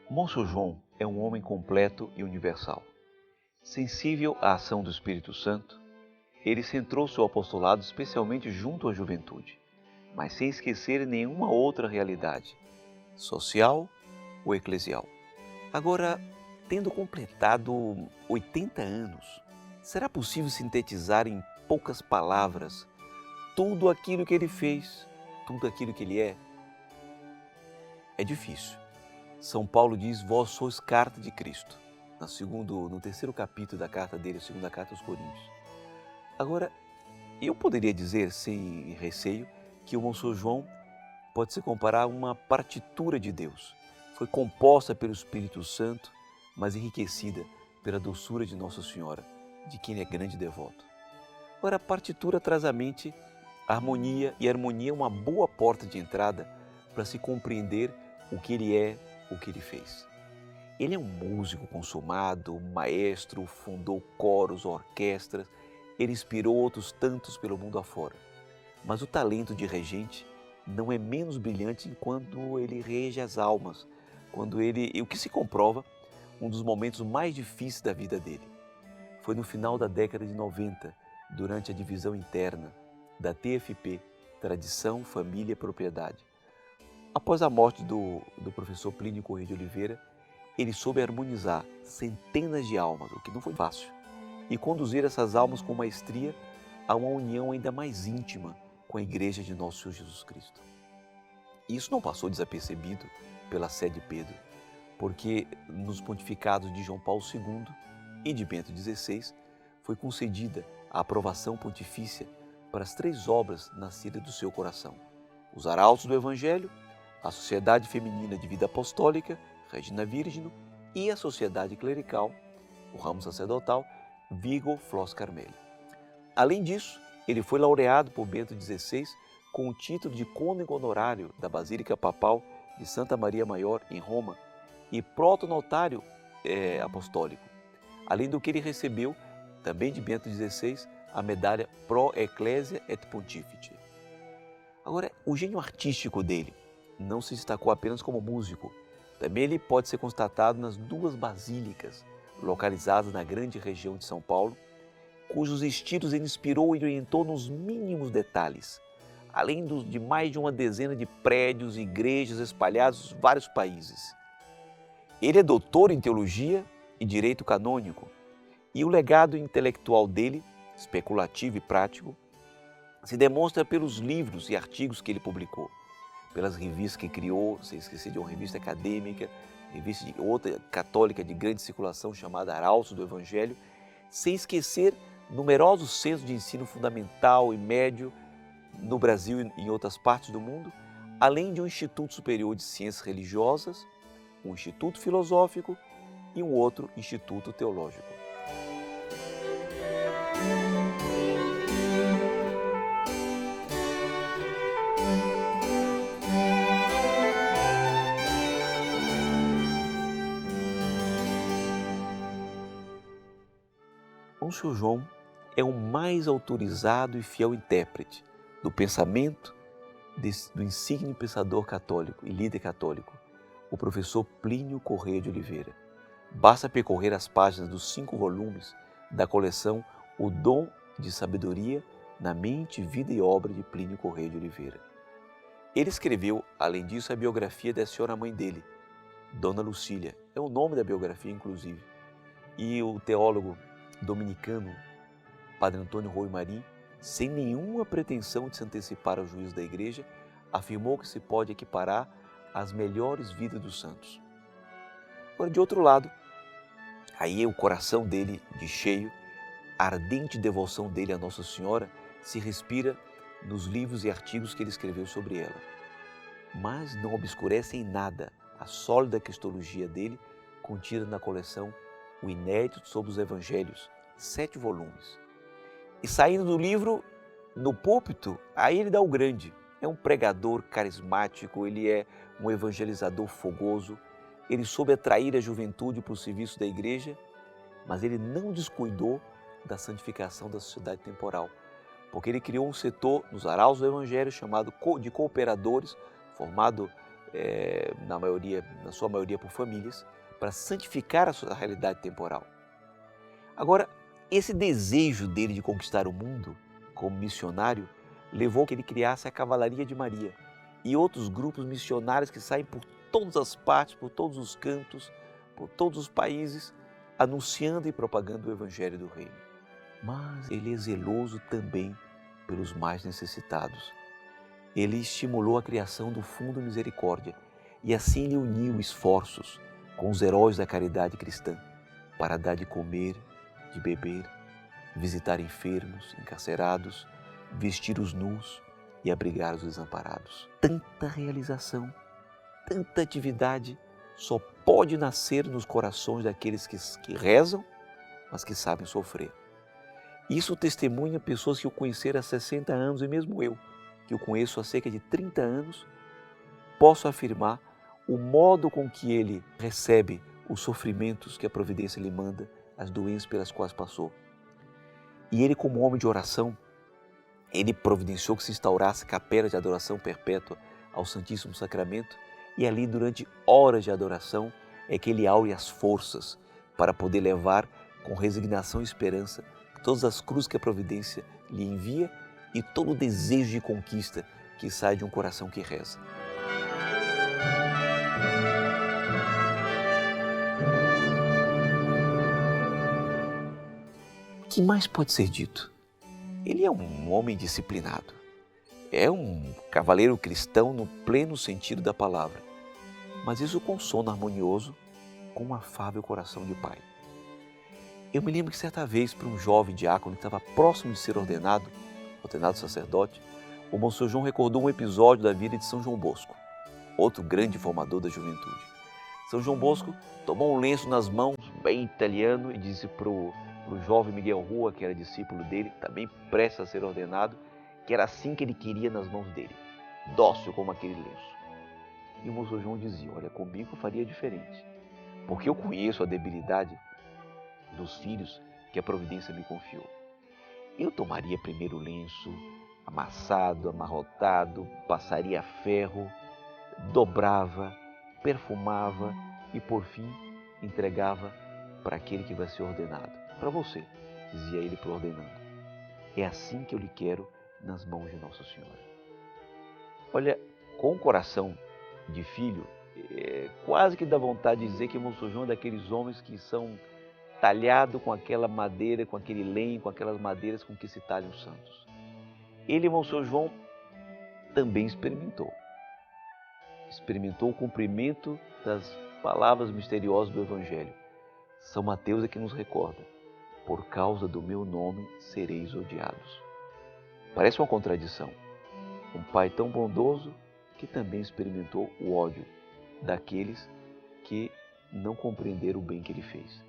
Monsenhor João é um homem completo e universal. Sensível à ação do Espírito Santo, ele centrou seu apostolado especialmente junto à juventude, mas sem esquecer nenhuma outra realidade, social ou eclesial. Agora, tendo completado 80 anos, será possível sintetizar em poucas palavras tudo aquilo que ele fez, tudo aquilo que ele é? É difícil. São Paulo diz, vós sois carta de Cristo, no terceiro capítulo da carta dele, a segunda carta aos Coríntios. Agora, eu poderia dizer, sem receio, que o Monsenhor João pode se comparar a uma partitura de Deus. Foi composta pelo Espírito Santo, mas enriquecida pela doçura de Nossa Senhora, de quem ele é grande devoto. Agora, a partitura traz à mente a harmonia, e a harmonia é uma boa porta de entrada para se compreender o que ele é, o que ele fez. Ele é um músico consumado, um maestro, fundou coros, orquestras, ele inspirou outros tantos pelo mundo afora. Mas o talento de regente não é menos brilhante enquanto ele rege as almas, o que se comprova, um dos momentos mais difíceis da vida dele. Foi no final da década de 90, durante a divisão interna da TFP, Tradição, Família e Propriedade. Após a morte do professor Plínio Corrêa de Oliveira, ele soube harmonizar centenas de almas, o que não foi fácil, e conduzir essas almas com maestria a uma união ainda mais íntima com a Igreja de Nosso Senhor Jesus Cristo. Isso não passou desapercebido pela Sé de Pedro, porque nos pontificados de João Paulo II e de Bento XVI foi concedida a aprovação pontifícia para as 3 obras nascidas do seu coração: os Arautos do Evangelho, a Sociedade Feminina de Vida Apostólica, Regina Virginem, e a Sociedade Clerical, o ramo sacerdotal, Vigo Flos Carmeli. Além disso, ele foi laureado por Bento XVI com o título de cônego honorário da Basílica Papal de Santa Maria Maior, em Roma, e protonotário apostólico, além do que ele recebeu, também de Bento XVI, a medalha Pro Ecclesia et Pontifice. Agora, o gênio artístico dele não se destacou apenas como músico. Também ele pode ser constatado nas 2 basílicas localizadas na grande região de São Paulo, cujos estilos ele inspirou e orientou nos mínimos detalhes, além de mais de uma dezena de prédios e igrejas espalhados em vários países. Ele é doutor em teologia e direito canônico, e o legado intelectual dele, especulativo e prático, se demonstra pelos livros e artigos que ele publicou, pelas revistas que criou, sem esquecer de uma revista acadêmica, revista de outra católica de grande circulação chamada Arautos do Evangelho, sem esquecer numerosos centros de ensino fundamental e médio no Brasil e em outras partes do mundo, além de um Instituto Superior de Ciências Religiosas, um Instituto Filosófico e um outro Instituto Teológico. Monsenhor João é o mais autorizado e fiel intérprete do pensamento do insigne pensador católico e líder católico, o professor Plínio Corrêa de Oliveira. Basta percorrer as páginas dos 5 volumes da coleção O Dom de Sabedoria na Mente, Vida e Obra de Plínio Corrêa de Oliveira. Ele escreveu, além disso, a biografia da senhora mãe dele, Dona Lucília. É o nome da biografia, inclusive. E o teólogo dominicano, Padre Antônio Rui Marim, sem nenhuma pretensão de se antecipar ao juízo da Igreja, afirmou que se pode equiparar às melhores vidas dos santos. Agora, de outro lado, aí o coração dele de cheio, a ardente devoção dele a Nossa Senhora se respira nos livros e artigos que ele escreveu sobre ela. Mas não obscurece em nada a sólida cristologia dele, contida na coleção O Inédito sobre os Evangelhos, 7 volumes. E saindo do livro, no púlpito, aí ele dá o grande. É um pregador carismático, ele é um evangelizador fogoso, ele soube atrair a juventude para o serviço da igreja, mas ele não descuidou da santificação da sociedade temporal, porque ele criou um setor nos Arautos do Evangelho chamado de cooperadores, formado na sua maioria por famílias, para santificar a sua realidade temporal. Agora, esse desejo dele de conquistar o mundo como missionário levou a que ele criasse a Cavalaria de Maria e outros grupos missionários que saem por todas as partes, por todos os cantos, por todos os países, anunciando e propagando o Evangelho do Reino. Mas ele é zeloso também pelos mais necessitados. Ele estimulou a criação do Fundo Misericórdia e assim ele uniu esforços com os heróis da caridade cristã para dar de comer, de beber, visitar enfermos, encarcerados, vestir os nus e abrigar os desamparados. Tanta realização, tanta atividade só pode nascer nos corações daqueles que rezam, mas que sabem sofrer. Isso testemunha pessoas que o conheceram há 60 anos e mesmo eu, que o conheço há cerca de 30 anos, posso afirmar o modo com que ele recebe os sofrimentos que a providência lhe manda, as doenças pelas quais passou. E ele, como homem de oração, ele providenciou que se instaurasse capela de adoração perpétua ao Santíssimo Sacramento e ali, durante horas de adoração, é que ele aure as forças para poder levar com resignação e esperança todas as cruzes que a providência lhe envia e todo o desejo de conquista que sai de um coração que reza. O que mais pode ser dito? Ele é um homem disciplinado. É um cavaleiro cristão no pleno sentido da palavra. Mas isso com sono harmonioso, com um afável coração de pai. Eu me lembro que certa vez, para um jovem diácono que estava próximo de ser ordenado sacerdote, o Monsenhor João recordou um episódio da vida de São João Bosco, outro grande formador da juventude. São João Bosco tomou um lenço nas mãos, bem italiano, e disse para o jovem Miguel Rua, que era discípulo dele, também prestes a ser ordenado, que era assim que ele queria nas mãos dele, dócil como aquele lenço. E o Monsenhor João dizia: olha, comigo eu faria diferente, porque eu conheço a debilidade dos filhos que a providência me confiou. Eu tomaria primeiro o lenço, amassado, amarrotado, passaria ferro, dobrava, perfumava e, por fim, entregava para aquele que vai ser ordenado. Para você, dizia ele para o ordenando. É assim que eu lhe quero nas mãos de Nossa Senhora. Olha, com o coração de filho, quase que dá vontade de dizer que Monsenhor João é daqueles homens que são talhados com aquela madeira, com aquele lenho, com aquelas madeiras com que se talham os santos. Ele, Monsenhor João, também experimentou o cumprimento das palavras misteriosas do Evangelho. São Mateus é que nos recorda: por causa do meu nome sereis odiados. Parece uma contradição. Um pai tão bondoso que também experimentou o ódio daqueles que não compreenderam o bem que ele fez.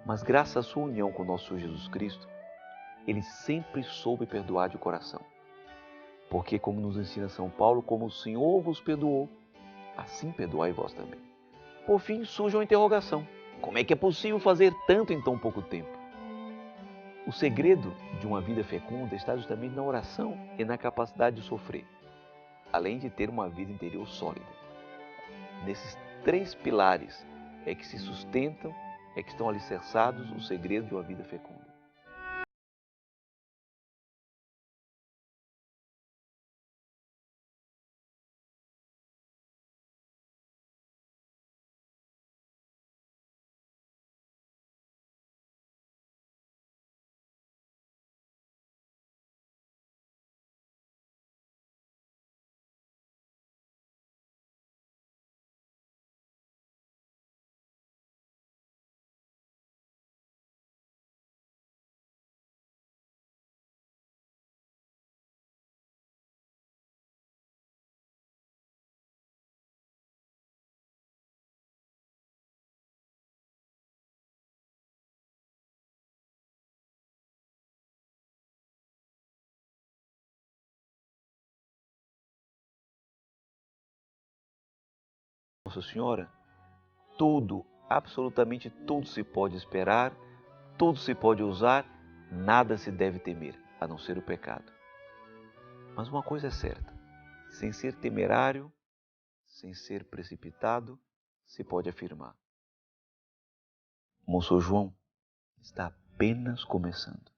Mas graças à sua união com o nosso Senhor Jesus Cristo, ele sempre soube perdoar de coração. Porque, como nos ensina São Paulo, como o Senhor vos perdoou, assim perdoai vós também. Por fim, surge uma interrogação: como é que é possível fazer tanto em tão pouco tempo? O segredo de uma vida fecunda está justamente na oração e na capacidade de sofrer, além de ter uma vida interior sólida. Nesses 3 pilares é que se sustentam, é que estão alicerçados o segredo de uma vida fecunda. Nossa Senhora, tudo, absolutamente tudo se pode esperar, tudo se pode usar, nada se deve temer, a não ser o pecado. Mas uma coisa é certa: sem ser temerário, sem ser precipitado, se pode afirmar: Moço João está apenas começando.